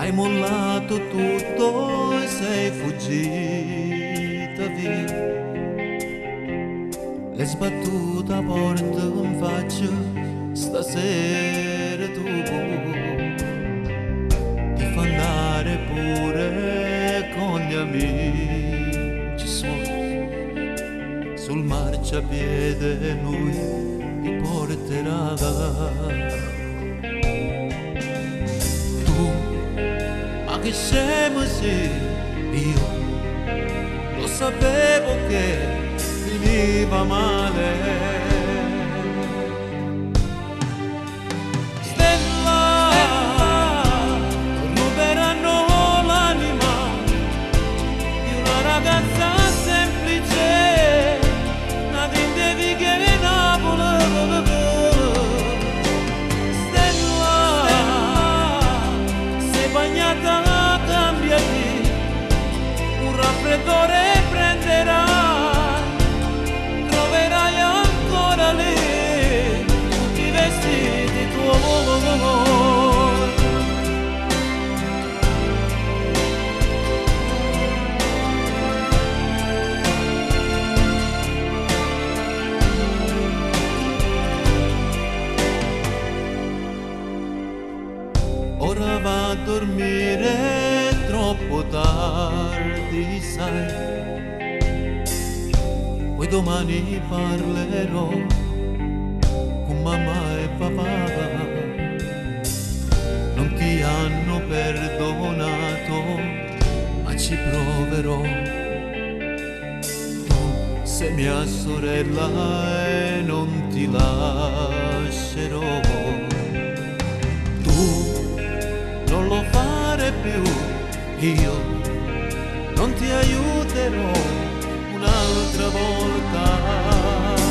Hai mollato tutto e sei fuggita via. L'hai sbattuta a porta in faccia, stasera tu ti fa andare pure con gli amici suoi. Sul marciapiede lui ti porterà. Ma che scemo sei, io lo sapevo che finiva male. Stella, ruberanno l'anima di una ragazza semplice, una dindevi che Napoli. Bagnata, cambiati, un raffreddore prenderai, troverai ancora lì tutti i vestiti tuoi. Ora va a dormire, troppo tardi, sai. Poi domani parlerò con mamma e papà. Non ti hanno perdonato, ma ci proverò. Tu sei mia sorella e non ti lascerò. Non lo fare più, io non ti aiuterò un'altra volta.